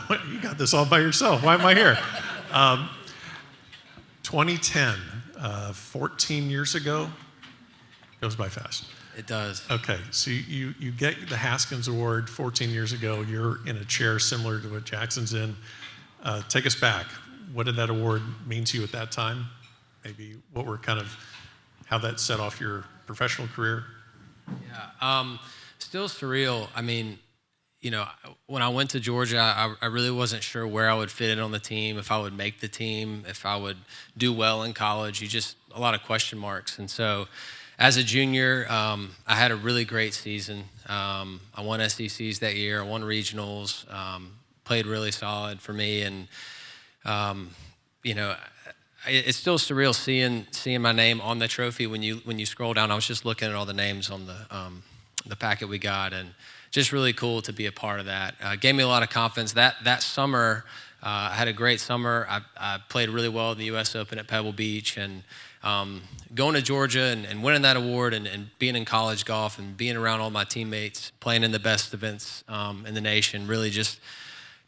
You got this all by yourself. Why am I here? 2010, 14 years ago. Goes by fast. It does. Okay, so you get the Haskins Award 14 years ago. You're in a chair similar to what Jackson's in. Take us back. What did that award mean to you at that time? Maybe what were how that set off your professional career? Yeah, still surreal. I mean, when I went to Georgia, I really wasn't sure where I would fit in on the team, if I would make the team, if I would do well in college. A lot of question marks. And so as a junior, I had a really great season. I won SECs that year. I won regionals, played really solid for me. And, it's still surreal seeing my name on the trophy. When you scroll down, I was just looking at all the names on the packet we got, and just really cool to be a part of that. Gave me a lot of confidence. That summer, I had a great summer. I played really well in the U.S. Open at Pebble Beach, and going to Georgia and winning that award and being in college golf and being around all my teammates, playing in the best events in the nation, really just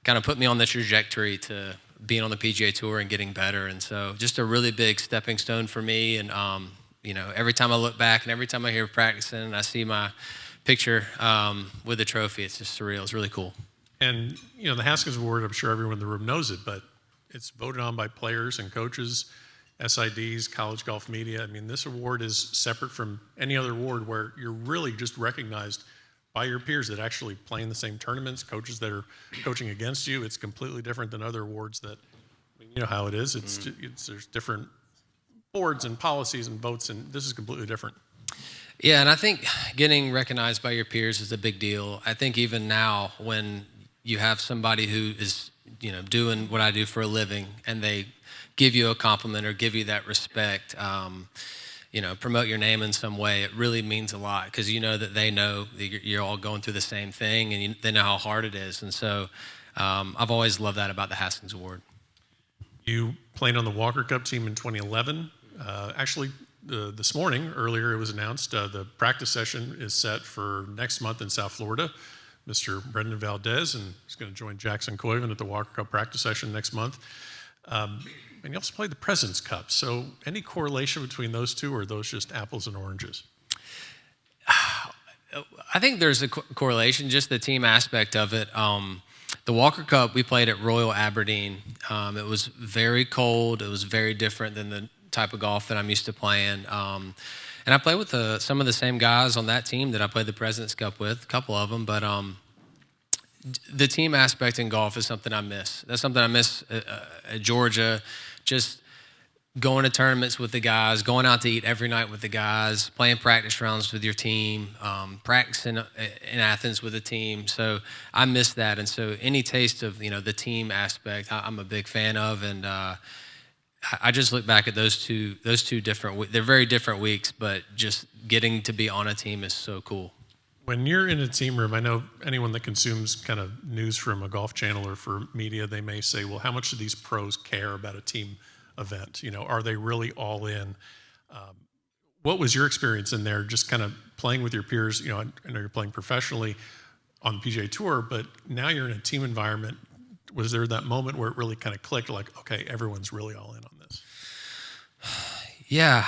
kind of put me on the trajectory to being on the PGA Tour and getting better. And so just a really big stepping stone for me. And, every time I look back and every time I hear practicing and I see my picture with the trophy, it's just surreal. It's really cool. And, the Haskins Award, I'm sure everyone in the room knows it, but it's voted on by players and coaches, SIDs, college golf media. I mean, this award is separate from any other award where you're really just recognized by your peers that actually play in the same tournaments, coaches that are coaching against you. It's completely different than other awards that, you know how it is. There's different boards and policies and votes, and this is completely different. Yeah, and I think getting recognized by your peers is a big deal. I think even now when you have somebody who is, doing what I do for a living and they give you a compliment or give you that respect, promote your name in some way, it really means a lot because that they know that you're all going through the same thing and they know how hard it is. And so I've always loved that about the Haskins Award. You played on the Walker Cup team in 2011. Actually, this morning, earlier, it was announced the practice session is set for next month in South Florida. Mr. Brendan Valdez, and he's going to join Jackson Koivun at the Walker Cup practice session next month. And you also played the President's Cup. So any correlation between those two, or are those just apples and oranges? I think there's a correlation, just the team aspect of it. The Walker Cup, we played at Royal Aberdeen. It was very cold. It was very different than the type of golf that I'm used to playing. And I played with some of the same guys on that team that I played the President's Cup with, a couple of them. But the team aspect in golf is something I miss. That's something I miss at Georgia, just going to tournaments with the guys, going out to eat every night with the guys, playing practice rounds with your team, practicing in Athens with the team. So I miss that. And so any taste of, the team aspect, I'm a big fan of. And I just look back at those two different, they're very different weeks, but just getting to be on a team is so cool. When you're in a team room, I know anyone that consumes kind of news from a golf channel or for media, they may say, well, how much do these pros care about a team event? Are they really all in? What was your experience in there, just kind of playing with your peers? I know you're playing professionally on the PGA Tour, but now you're in a team environment. Was there that moment where it really kind of clicked, like, okay, everyone's really all in on this? Yeah,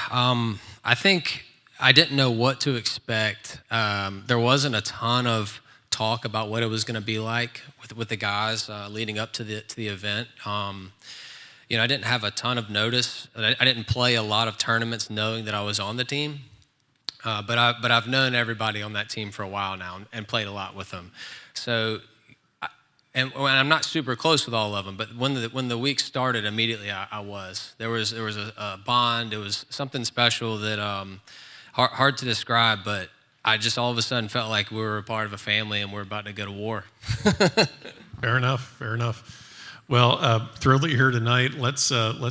I think I didn't know what to expect. There wasn't a ton of talk about what it was going to be like with the guys leading up to the event. I didn't have a ton of notice. I didn't play a lot of tournaments knowing that I was on the team. But I've known everybody on that team for a while now and played a lot with them. So, and I'm not super close with all of them, but when the week started, immediately I was. There was a bond. It was something special that hard to describe, but I just all of a sudden felt like we were a part of a family and we're about to go to war. Fair enough. Well, thrilled that you're here tonight. Let's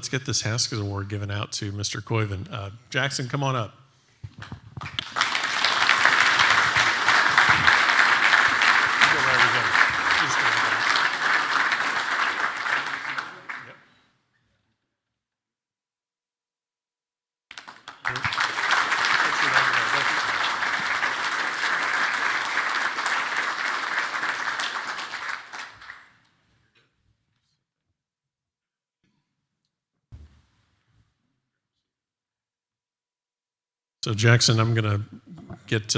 get this Haskins Award given out to Mr. Koivun. Jackson, come on up. So Jackson, I'm going to get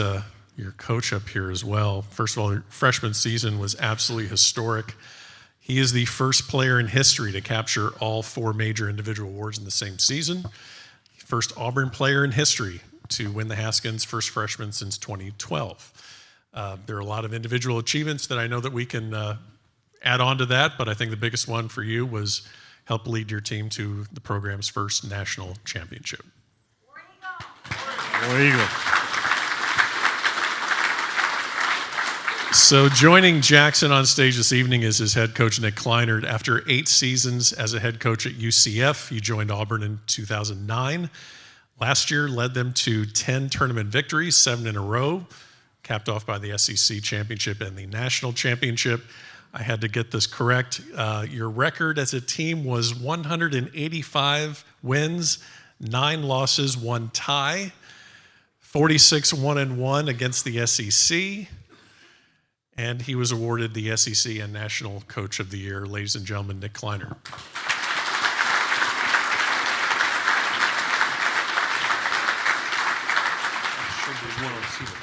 your coach up here as well. First of all, your freshman season was absolutely historic. He is the first player in history to capture all 4 major individual awards in the same season. First Auburn player in history to win the Haskins first freshman since 2012. There are a lot of individual achievements that I know that we can add on to that, but I think the biggest one for you was help lead your team to the program's first national championship. War Eagle. So joining Jackson on stage this evening is his head coach, Nick Clinard. After 8 seasons as a head coach at UCF, he joined Auburn in 2009. Last year led them to 10 tournament victories, 7 in a row, capped off by the SEC championship and the national championship. I had to get this correct. Your record as a team was 185 wins, 9 losses, 1 tie, 46 1-1 against the SEC. And he was awarded the SEC and National Coach of the Year. Ladies and gentlemen, Nick Clinard.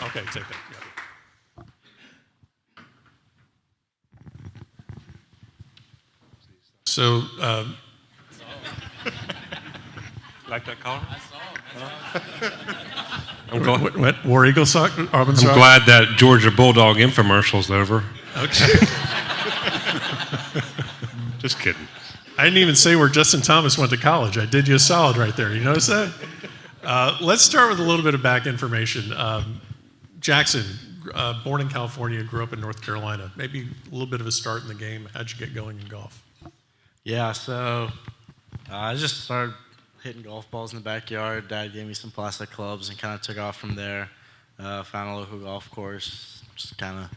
Okay, take that. Yeah. So, like that collar? I'm glad. War Eagle sock? I'm glad that Georgia Bulldog infomercial's over. Okay. Just kidding. I didn't even say where Justin Thomas went to college. I did you a solid right there. You notice that? Let's start with a little bit of back information. Jackson, born in California, grew up in North Carolina. Maybe a little bit of a start in the game. How'd you get going in golf? Yeah, so I just started hitting golf balls in the backyard. Dad gave me some plastic clubs and kind of took off from there. Found a local golf course, just kind of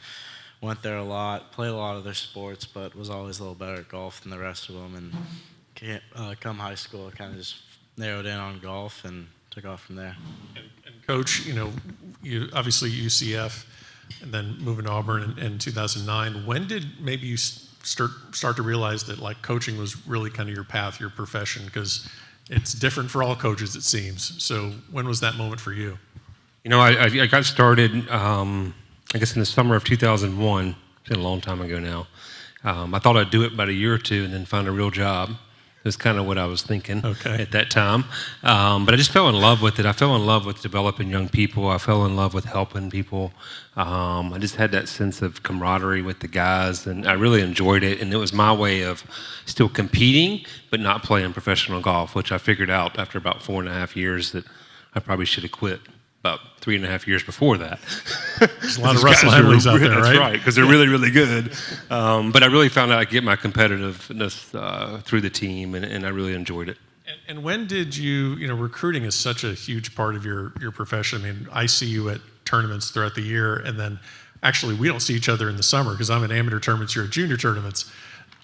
went there a lot, played a lot of their sports, but was always a little better at golf than the rest of them. And come high school, I kind of just narrowed in on golf and took off from there. And Coach, you obviously UCF and then moving to Auburn in 2009. When did maybe you start to realize that like coaching was really kind of your path, your profession? Because it's different for all coaches, it seems. So when was that moment for you? I got started, I guess, in the summer of 2001. It's been a long time ago now. I thought I'd do it about a year or 2 and then find a real job. That's kind of what I was thinking at that time. But I just fell in love with it. I fell in love with developing young people. I fell in love with helping people. I just had that sense of camaraderie with the guys, and I really enjoyed it. And it was my way of still competing, but not playing professional golf, which I figured out after about 4.5 years that I probably should have quit about 3.5 years before that. There's a lot of Russell Henleys out there, right? That's right, because they're really, really good. But I really found out I could get my competitiveness through the team, and I really enjoyed it. And when did recruiting is such a huge part of your profession. I mean, I see you at tournaments throughout the year, and then actually we don't see each other in the summer because I'm at amateur tournaments, you're at junior tournaments.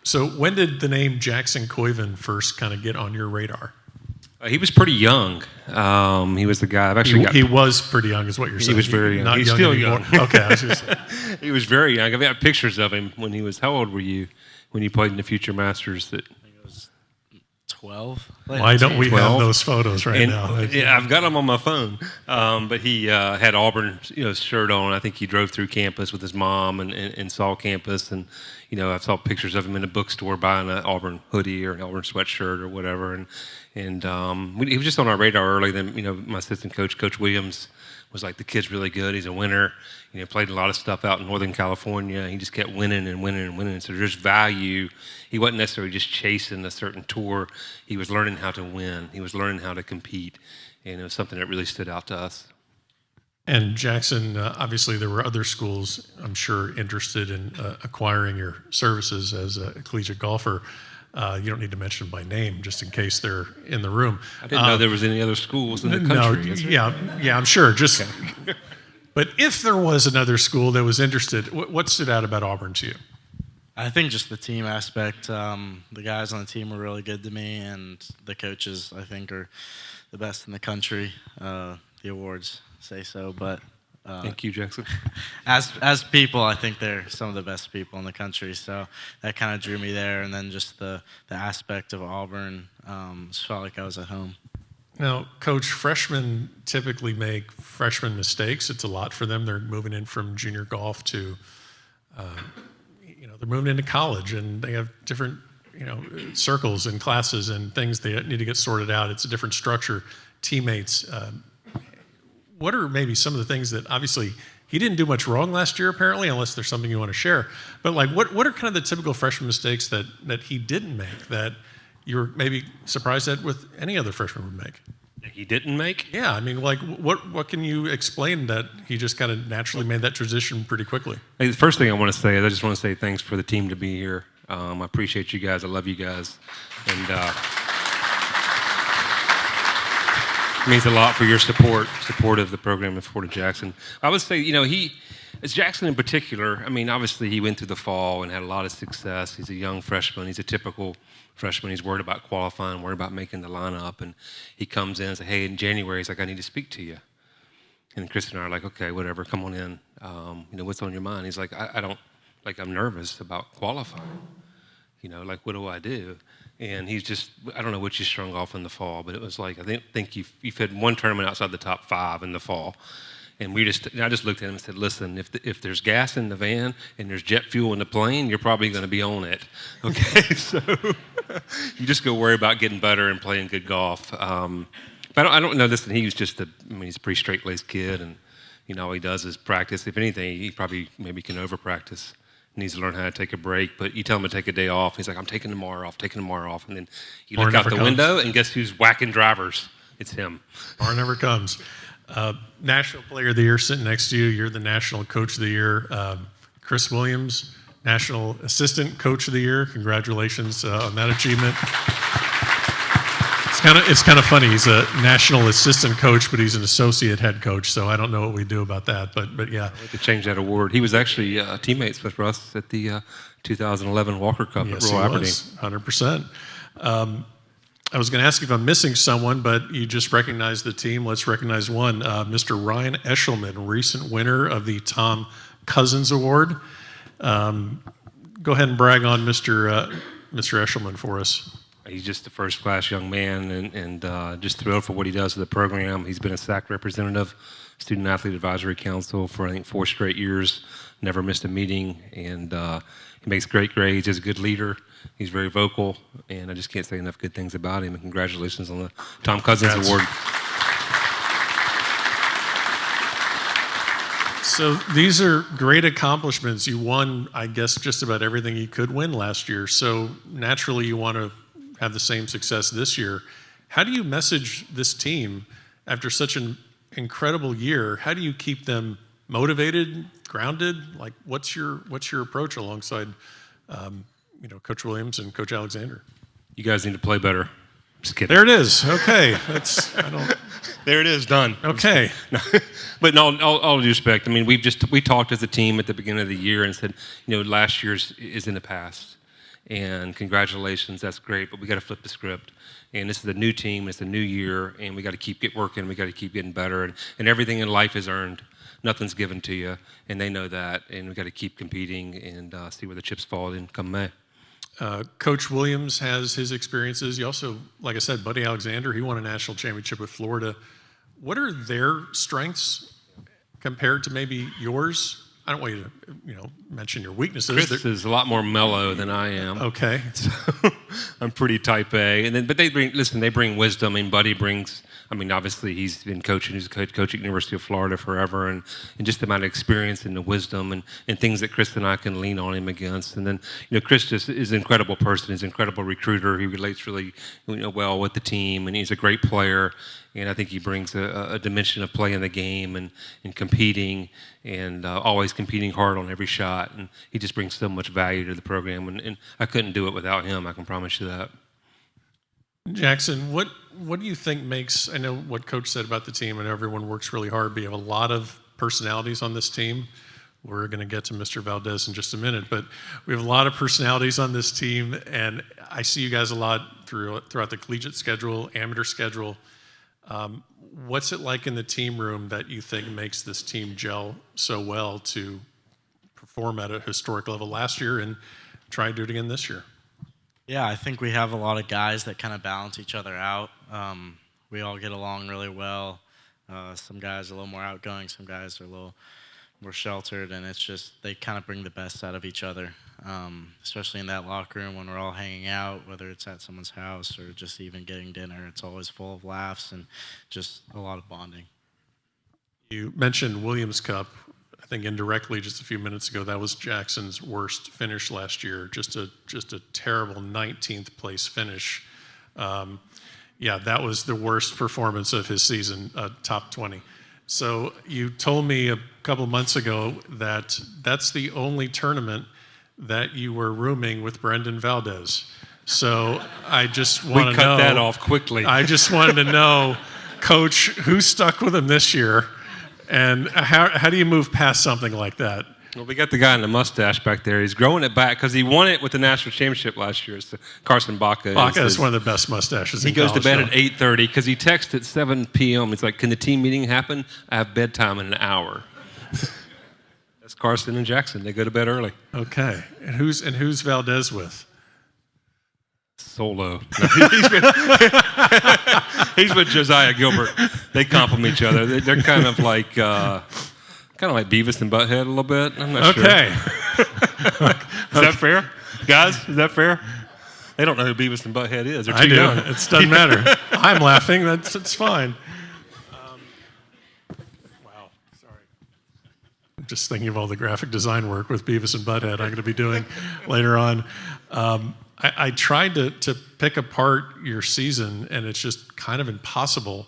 So when did the name Jackson Koivun first kind of get on your radar? He was pretty young. He was the guy. He was pretty young, is what you're saying. He was very young. Not He's young still anymore. young. Okay, I was just He was very young. I've got pictures of him when he was. How old were you when you played in the Future Masters? I think it was 12. Why don't we 12? have those photos now? Yeah, I've got them on my phone. But he had Auburn, shirt on. I think he drove through campus with his mom and saw campus. And I saw pictures of him in a bookstore buying an Auburn hoodie or an Auburn sweatshirt or whatever. And he was just on our radar early. Then my assistant coach, Coach Williams, was like, the kid's really good. He's a winner. Played a lot of stuff out in Northern California. He just kept winning and winning and winning. So there's value. He wasn't necessarily just chasing a certain tour. He was learning how to win. He was learning how to compete. And it was something that really stood out to us. And Jackson, obviously there were other schools, I'm sure, interested in acquiring your services as a collegiate golfer. You don't need to mention them by name, just in case they're in the room. I didn't know there was any other schools in the country. No, yeah, I'm sure. But if there was another school that was interested, what stood out about Auburn to you? I think just the team aspect. The guys on the team were really good to me, and the coaches, I think, are the best in the country. The awards say so, but thank you, Jackson. As people, I think they're some of the best people in the country. So that kind of drew me there, and then just the aspect of Auburn, just felt like I was at home. Now, Coach, freshmen typically make freshman mistakes. It's a lot for them. They're moving in from junior golf to, they're moving into college, and they have different, circles and classes and things they need to get sorted out. It's a different structure, teammates. What are maybe some of the things that obviously he didn't do much wrong last year, apparently, unless there's something you want to share. But like, what are kind of the typical freshman mistakes that he didn't make that you're maybe surprised at with any other freshman would make? He didn't make? Yeah, I mean, like, what can you explain that he just kind of naturally made that transition pretty quickly? Hey, the first thing I want to say is I just want to say thanks for the team to be here. I appreciate you guys. I love you guys. And it means a lot for your support of the program in Florida Jackson. I would say, as Jackson in particular, I mean, obviously he went through the fall and had a lot of success. He's a young freshman. He's a typical freshman. He's worried about qualifying, worried about making the lineup. And he comes in and says, hey, in January, he's like, I need to speak to you. And Chris and I are like, okay, whatever, come on in. What's on your mind? He's like, I'm nervous about qualifying. Like, what do I do? And he's just, I don't know what you strung off in the fall, but it was like, I think you've had one tournament outside the top 5 in the fall. And I just looked at him and said, listen, if there's gas in the van and there's jet fuel in the plane, you're probably going to be on it. Okay, so you just go worry about getting better and playing good golf. But I don't know, listen, he was just he's a pretty straight-laced kid, and all he does is practice. If anything, he probably maybe can over-practice. Needs to learn how to take a break, but you tell him to take a day off. He's like, I'm taking tomorrow off. And then you look out the window, and guess who's whacking drivers? It's him. Bar never comes. National Player of the Year sitting next to you. You're the National Coach of the Year. Chris Williams, National Assistant Coach of the Year. Congratulations on that achievement. It's kind of funny. He's a national assistant coach, but he's an associate head coach. So I don't know what we do about that. But yeah, we could change that award. He was actually teammates with Russ at the 2011 Walker Cup at Royal Aberdeen. 100%. I was going to ask if I'm missing someone, but you just recognized the team. Let's recognize one. Mr. Ryan Eshelman, recent winner of the Tom Cousins Award. Go ahead and brag on Mr. Eshelman for us. He's just a first-class young man, and just thrilled for what he does for the program. He's been a SAC representative, Student Athlete Advisory Council for, I think, 4 straight years, never missed a meeting, and he makes great grades. He's a good leader. He's very vocal, and I just can't say enough good things about him, and congratulations on the Tom Cousins Award. So these are great accomplishments. You won, I guess, just about everything you could win last year, so naturally you want to have the same success this year. How do you message this team after such an incredible year? How do you keep them motivated, grounded? Like, what's your approach alongside, Coach Williams and Coach Alexander? You guys need to play better. Just kidding. There it is. Okay, There it is. Done. Okay. But in all due respect, I mean, we talked as a team at the beginning of the year and said, last year's is in the past. And congratulations, that's great, but we got to flip the script. And this is a new team, it's a new year, and we got to keep working, we got to keep getting better. And everything in life is earned. Nothing's given to you, and they know that. And we got to keep competing and see where the chips fall in come May. Coach Williams has his experiences. You also, like I said, Buddy Alexander, he won a national championship with Florida. What are their strengths compared to maybe yours? I don't want you to, mention your weaknesses. Chris is a lot more mellow than I am. Okay. So I'm pretty type A. But they bring wisdom. I mean, Buddy brings, obviously he's been coaching. He's a coach at University of Florida forever. And just the amount of experience and the wisdom and things that Chris and I can lean on him against. And then, Chris just is an incredible person. He's an incredible recruiter. He relates really well with the team. And he's a great player. And I think he brings a dimension of playing the game and competing and always competing hard on every shot. And he just brings so much value to the program. And I couldn't do it without him, I can promise you that. Jackson, what do you think makes, I know what Coach said about the team and everyone works really hard, but you have a lot of personalities on this team. We're going to get to Mr. Valdez in just a minute, but we have a lot of personalities on this team, and I see you guys a lot throughout the collegiate schedule, amateur schedule. What's it like in the team room that you think makes this team gel so well to perform at a historic level last year and try and do it again this year? Yeah, I think we have a lot of guys that kind of balance each other out. we all get along really well. Some guys are a little more outgoing, some guys are a little more sheltered, and it's just they kind of bring the best out of each other, especially in that locker room when we're all hanging out, whether it's at someone's house or just even getting dinner. It's always full of laughs and just a lot of bonding. You mentioned Williams Cup. I think indirectly just a few minutes ago, that was Jackson's worst finish last year. Just a terrible 19th place finish. Yeah, that was the worst performance of his season, top 20. So you told me a couple months ago that that's the only tournament that you were rooming with Brendan Valdez. So I just want to know. We cut that off quickly. I just wanted to know, Coach, who stuck with him this year? And how do you move past something like that? Well, we got the guy in the mustache back there. He's growing it back because he won it with the national championship last year. So Carson Baca. Baca is one of the best mustaches in college. He goes to bed at 8:30 because he texted at 7 p.m. It's like, can the team meeting happen? I have bedtime in an hour. That's Carson and Jackson. They go to bed early. Okay. And who's Valdez with? Solo. He's with Josiah Gilbert. They compliment each other. They're kind of like Beavis and Butthead a little bit. I'm not sure. Okay. Is that fair? Guys, is that fair? They don't know who Beavis and Butthead is. They're too I do. young. It doesn't matter. I'm laughing. It's fine. Wow. Sorry. I'm just thinking of all the graphic design work with Beavis and Butthead I'm going to be doing later on. I tried to pick apart your season, and it's just kind of impossible.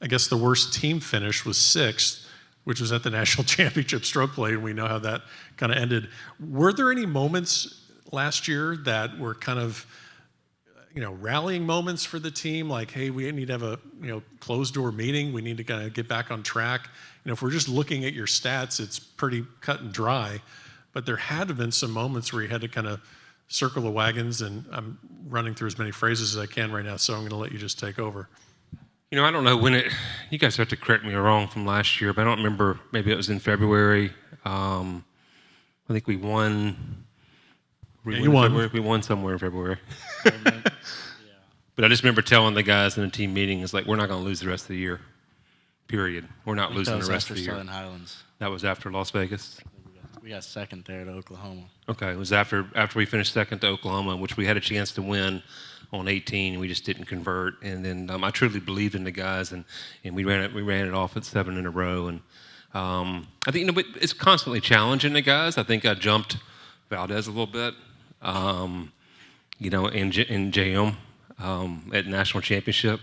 I guess the worst team finish was 6th, which was at the national championship stroke play, and we know how that kind of ended. Were there any moments last year that were kind of, rallying moments for the team? Like, hey, we need to have a, closed door meeting. We need to kind of get back on track. If we're just looking at your stats, it's pretty cut and dry. But there had to have been some moments where you had to kind of circle the wagons, and I'm running through as many phrases as I can right now, so I'm going to let you just take over. I don't know when you guys have to correct me wrong from last year, but I don't remember. Maybe it was in February. I think we won. You won. We won somewhere in February. But I just remember telling the guys in the team meeting, it's like, we're not going to lose the rest of the year, period. We're not losing the rest of the year. Southern Highlands. That was after Las Vegas? We got second there to Oklahoma. Okay, it was after we finished second to Oklahoma, which we had a chance to win on 18, and we just didn't convert. And then I truly believed in the guys, and we ran it off at 7 in a row. And I think it's constantly challenging the guys. I think I jumped Valdez a little bit, and JM at national championship.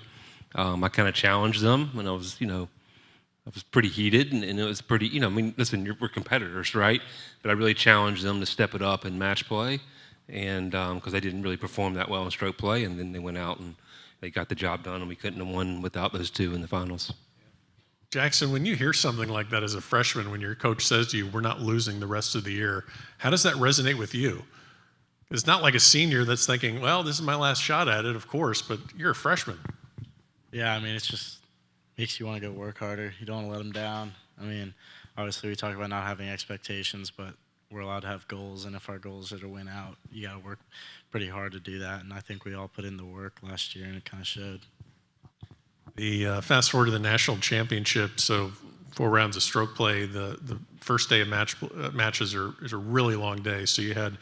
I kind of challenged them, and I was pretty heated, and it was pretty, listen, we're competitors, right? But I really challenged them to step it up in match play, and because they didn't really perform that well in stroke play, and then they went out and they got the job done, and we couldn't have won without those two in the finals. Jackson, when you hear something like that as a freshman, when your coach says to you, we're not losing the rest of the year, how does that resonate with you? It's not like a senior that's thinking, well, this is my last shot at it, of course, but you're a freshman. Yeah, it's just makes you want to go work harder. You don't want to let them down. Obviously we talk about not having expectations, but we're allowed to have goals, and if our goals are to win out, you got to work pretty hard to do that, and I think we all put in the work last year, and it kind of showed. The fast forward to the national championship, so 4 rounds of stroke play. The first day of matches is a really long day. So you had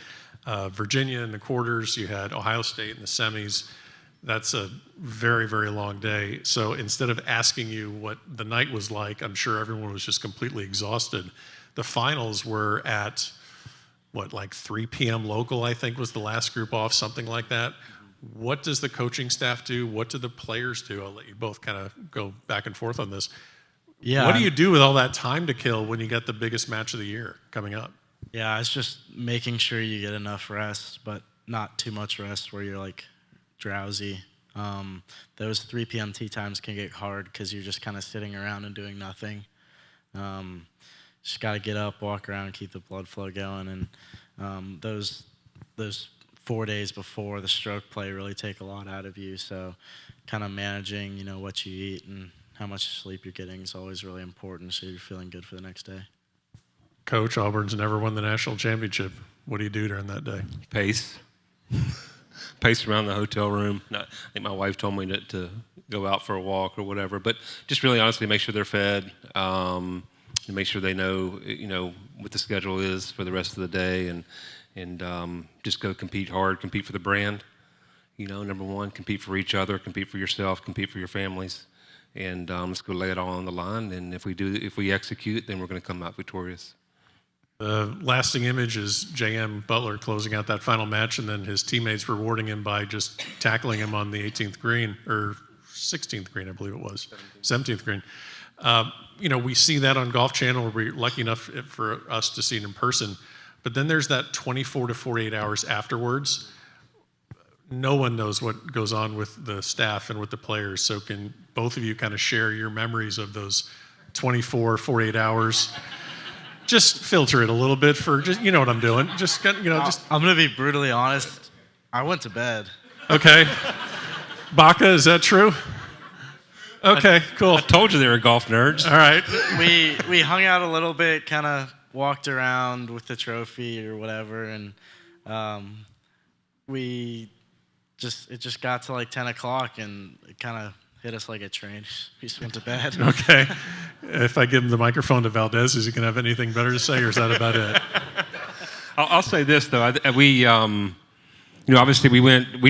Virginia in the quarters, you had Ohio State in the semis. That's a very, very long day. So instead of asking you what the night was like, I'm sure everyone was just completely exhausted. The finals were at, 3 p.m. local, I think was the last group off, something like that. What does the coaching staff do? What do the players do? I'll let you both kind of go back and forth on this. Yeah. What do you do with all that time to kill when you get the biggest match of the year coming up? Yeah, it's just making sure you get enough rest, but not too much rest where you're drowsy. Those 3 p.m. tee times can get hard because you're just kind of sitting around and doing nothing. Just got to get up, walk around, keep the blood flow going, and those 4 days before the stroke play really take a lot out of you. So, kind of managing, what you eat and how much sleep you're getting is always really important, so you're feeling good for the next day. Coach, Auburn's never won the national championship. What do you do during that day? Pace around the hotel room. I think my wife told me to go out for a walk or whatever. But just really honestly make sure they're fed, and make sure they know, what the schedule is for the rest of the day, and just go compete hard, compete for the brand. Number one, compete for each other, compete for yourself, compete for your families, and let's go lay it all on the line. And if we execute, then we're going to come out victorious. The lasting image is J.M. Butler closing out that final match, and then his teammates rewarding him by just tackling him on the 18th green, or 16th green, I believe it was, 17th green. We see that on Golf Channel. We're lucky enough for us to see it in person. But then there's that 24 to 48 hours afterwards. No one knows what goes on with the staff and with the players. So can both of you kind of share your memories of those 24, 48 hours? Just filter it a little bit for just, you know what I'm doing. I'm going to be brutally honest. I went to bed. Okay. Baca, is that true? Okay, cool. I told you they were golf nerds. All right. We hung out a little bit, kind of walked around with the trophy or whatever, and it just got to like 10 o'clock, and it kind of hit us like a train. We just went to bed. Okay. If I give him the microphone to Valdez, is he going to have anything better to say, or is that about it? I'll say this though. Obviously we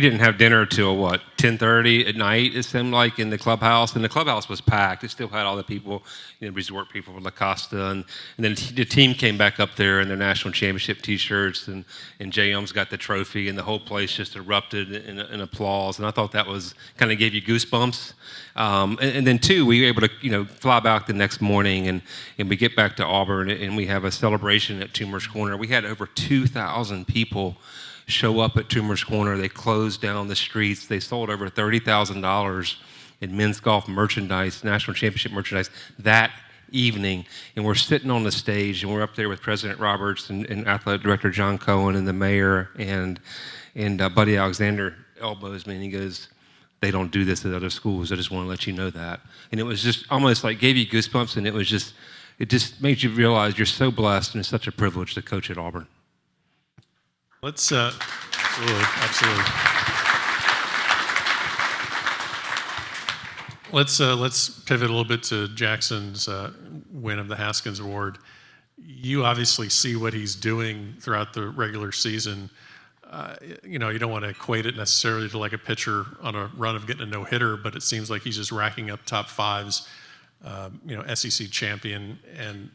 didn't have dinner till 10:30 at night. It seemed like in the clubhouse, and the clubhouse was packed. It still had all the people, resort people with La Costa, and then the team came back up there in their national championship T-shirts, and J.M.'s got the trophy, and the whole place just erupted in applause. And I thought that was kind of gave you goosebumps. And then too, we were able to fly back the next morning, and we get back to Auburn, and we have a celebration at Toomer's Corner. We had over 2,000 people show up at Toomer's Corner. They closed down the streets. They sold over $30,000 in men's golf merchandise, national championship merchandise, that evening. And we're sitting on the stage, and we're up there with President Roberts and Athletic Director John Cohen and the mayor, and Buddy Alexander elbows me, and he goes, "They don't do this at other schools. I just want to let you know that." And it was just almost like gave you goosebumps, and it just made you realize you're so blessed, and it's such a privilege to coach at Auburn. Let's absolutely. Let's pivot a little bit to Jackson's win of the Haskins Award. You obviously see what he's doing throughout the regular season. You don't want to equate it necessarily to like a pitcher on a run of getting a no-hitter, but it seems like he's just racking up top fives. SEC champion. And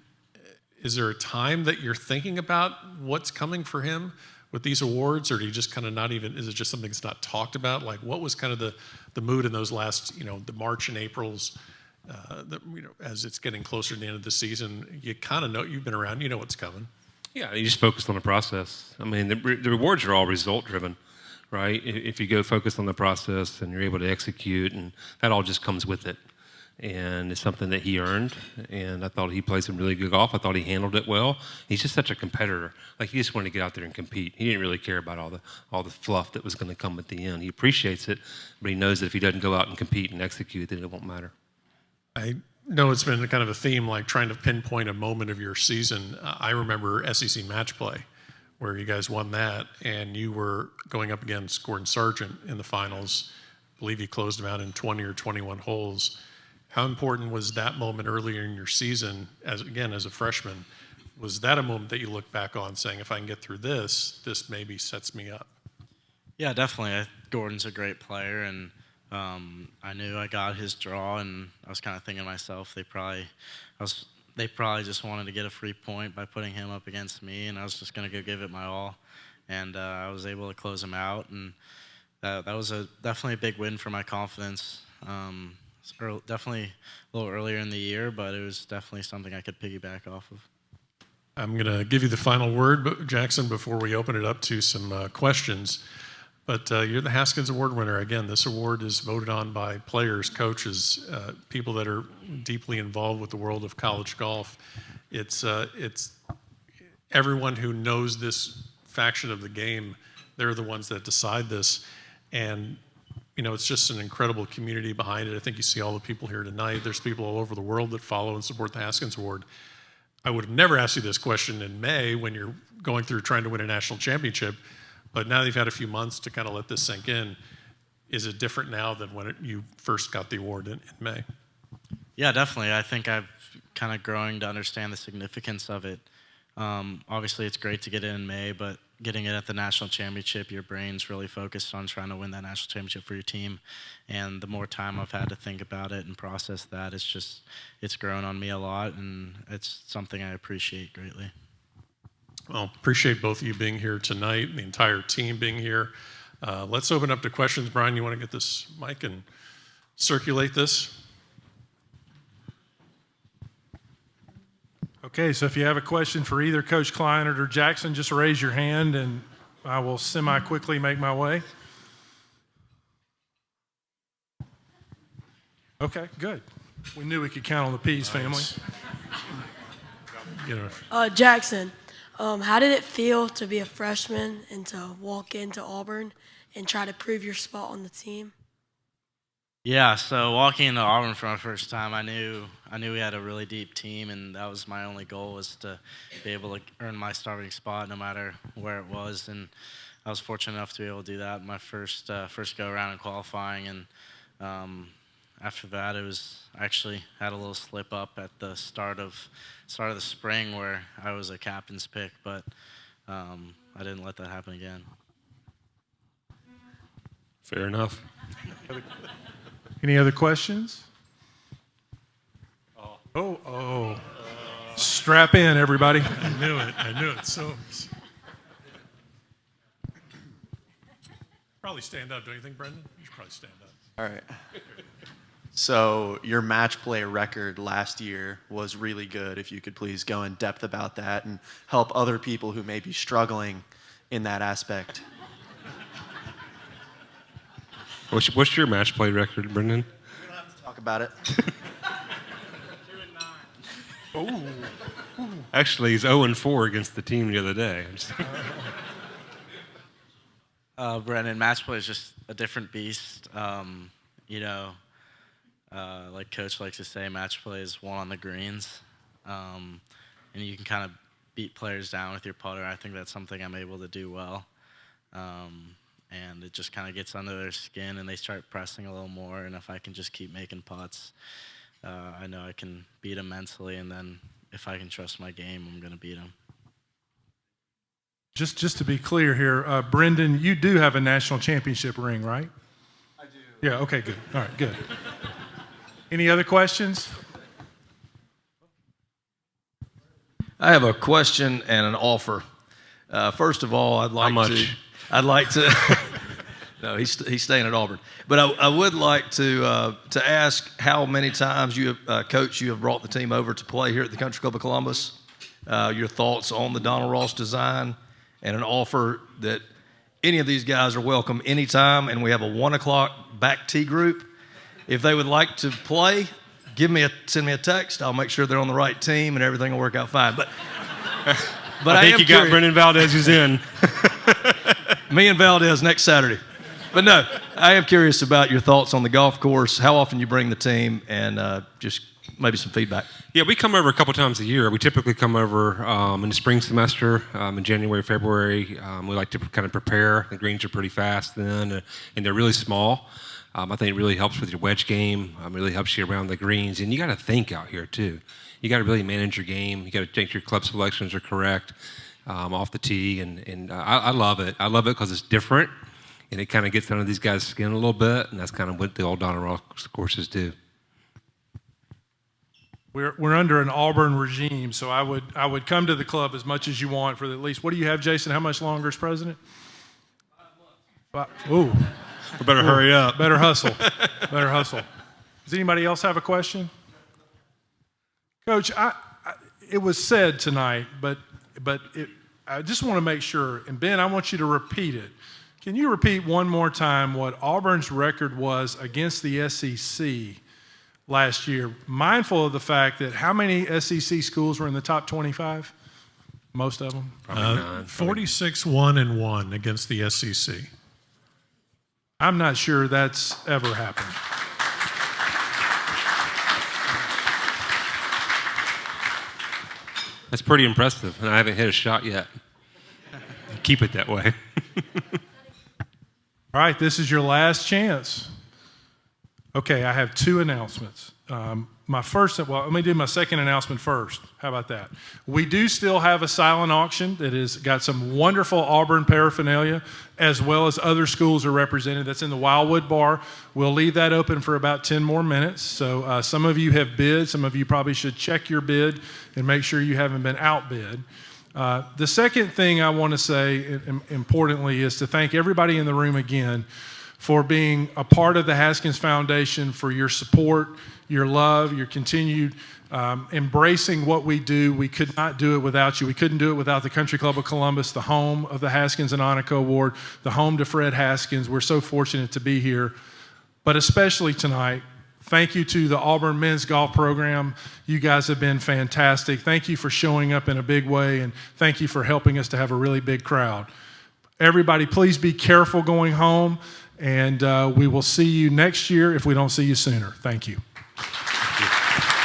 is there a time that you're thinking about what's coming for him with these awards, or do you just kind of not even, is it just something that's not talked about? Like, what was kind of the mood in those last, the March and Aprils, as it's getting closer to the end of the season? You kind of know, you've been around, you know what's coming. Yeah, you just focus on the process. I mean, the rewards are all result-driven, right? If you go focus on the process and you're able to execute, and that all just comes with it. And it's something that he earned, and I thought he played some really good golf. I thought he handled it well. He's just such a competitor. Like, he just wanted to get out there and compete. He didn't really care about all the fluff that was going to come at the end. He appreciates it, but he knows that if he doesn't go out and compete and execute, then it won't matter. I know it's been kind of a theme, like trying to pinpoint a moment of your season. I remember SEC match play, where you guys won that, and you were going up against Gordon Sargent in the finals. I believe you closed him out in 20 or 21 holes. How important was that moment earlier in your season, as a freshman? Was that a moment that you look back on saying, if I can get through this maybe sets me up? Yeah, definitely. Gordon's a great player, and I knew I got his draw, and I was kind of thinking to myself, they probably just wanted to get a free point by putting him up against me, and I was just going to go give it my all. And I was able to close him out, and that was definitely a big win for my confidence. Definitely a little earlier in the year, but it was definitely something I could piggyback off of. I'm going to give you the final word, Jackson, before we open it up to some questions. But you're the Haskins Award winner. Again, this award is voted on by players, coaches, people that are deeply involved with the world of college golf. It's everyone who knows this faction of the game. They're the ones that decide this. And it's just an incredible community behind it. I think you see all the people here tonight. There's people all over the world that follow and support the Haskins Award. I would have never asked you this question in May when you're going through trying to win a national championship, but now that you've had a few months to kind of let this sink in, is it different now than when you first got the award in May? Yeah, definitely. I think I've kind of growing to understand the significance of it. Obviously, it's great to get it in May, but getting it at the national championship, your brain's really focused on trying to win that national championship for your team. And the more time I've had to think about it and process that, it's grown on me a lot, and it's something I appreciate greatly. Well, appreciate both of you being here tonight, the entire team being here. Let's open up to questions. Brian, you want to get this mic and circulate this? Okay, so if you have a question for either Coach Clinard or Jackson, just raise your hand and I will semi-quickly make my way. Okay, good. We knew we could count on the Pease family. Jackson, how did it feel to be a freshman and to walk into Auburn and try to prove your spot on the team? Yeah, so walking into Auburn for my first time, I knew we had a really deep team, and that was my only goal, was to be able to earn my starting spot no matter where it was. And I was fortunate enough to be able to do that my first go around in qualifying. And after that, I actually had a little slip up at the start of the spring where I was a captain's pick, but I didn't let that happen again. Fair enough. Any other questions? Oh. Strap in, everybody. I knew it. So probably stand up, don't you think, Brendan? You should probably stand up. All right. So your match play record last year was really good. If you could please go in depth about that and help other people who may be struggling in that aspect. What's your match play record, Brendan? We don't have to talk about it. 2-9. Actually, he's 0-4 against the team the other day. Brendan, match play is just a different beast. Like Coach likes to say, match play is one on the greens. And you can kind of beat players down with your putter. I think that's something I'm able to do well. And it just kind of gets under their skin, and they start pressing a little more. And if I can just keep making putts, I know I can beat them mentally. And then if I can trust my game, I'm going to beat them. Just to be clear here, Brendan, you do have a national championship ring, right? I do. Yeah, okay, good. All right, good. Any other questions? I have a question and an offer. First of all, I'd like to. No, he's staying at Auburn. But I would like to ask how many times Coach, you have brought the team over to play here at the Country Club of Columbus. Your thoughts on the Donald Ross design, and an offer that any of these guys are welcome anytime. And we have a 1:00 back tee group. If they would like to play, send me a text. I'll make sure they're on the right team and everything will work out fine. But I think you got Brendan Valdez who's in. Me and Valdez next Saturday. But no, I am curious about your thoughts on the golf course, how often you bring the team, and just maybe some feedback. Yeah, we come over a couple times a year. We typically come over in the spring semester, in January, February. We like to kind of prepare. The greens are pretty fast then, and they're really small. I think it really helps with your wedge game. It really helps you around the greens. And you got to think out here, too. You got to really manage your game. You got to make sure your club selections are correct off the tee. And I love it. I love it because it's different, and it kind of gets under these guys' skin a little bit, and that's kind of what the old Donald Ross courses do. We're under an Auburn regime, so I would come to the club as much as you want for at least. What do you have, Jason? How much longer as president? 5 months. Ooh. We better hurry up. Better hustle. Better hustle. Does anybody else have a question? Coach, it was said tonight, but I just want to make sure, and Ben, I want you to repeat it. Can you repeat one more time what Auburn's record was against the SEC last year, mindful of the fact that how many SEC schools were in the top 25? Most of them? 46-1-1 against the SEC. I'm not sure that's ever happened. That's pretty impressive, and I haven't hit a shot yet. Keep it that way. All right, this is your last chance. Okay, I have two announcements. Let me do my second announcement first. How about that? We do still have a silent auction that has got some wonderful Auburn paraphernalia, as well as other schools are represented. That's in the Wildwood Bar. We'll leave that open for about 10 more minutes. So some of you have bid. Some of you probably should check your bid and make sure you haven't been outbid. The second thing I want to say, importantly, is to thank everybody in the room again for being a part of the Haskins Foundation, for your support, your love, your continued embracing what we do. We could not do it without you. We couldn't do it without the Country Club of Columbus, the home of the Haskins and Annika Award, the home to Fred Haskins. We're so fortunate to be here. But especially tonight, thank you to the Auburn men's golf program. You guys have been fantastic. Thank you for showing up in a big way, and thank you for helping us to have a really big crowd. Everybody, please be careful going home, and we will see you next year if we don't see you sooner. Thank you. Thank you.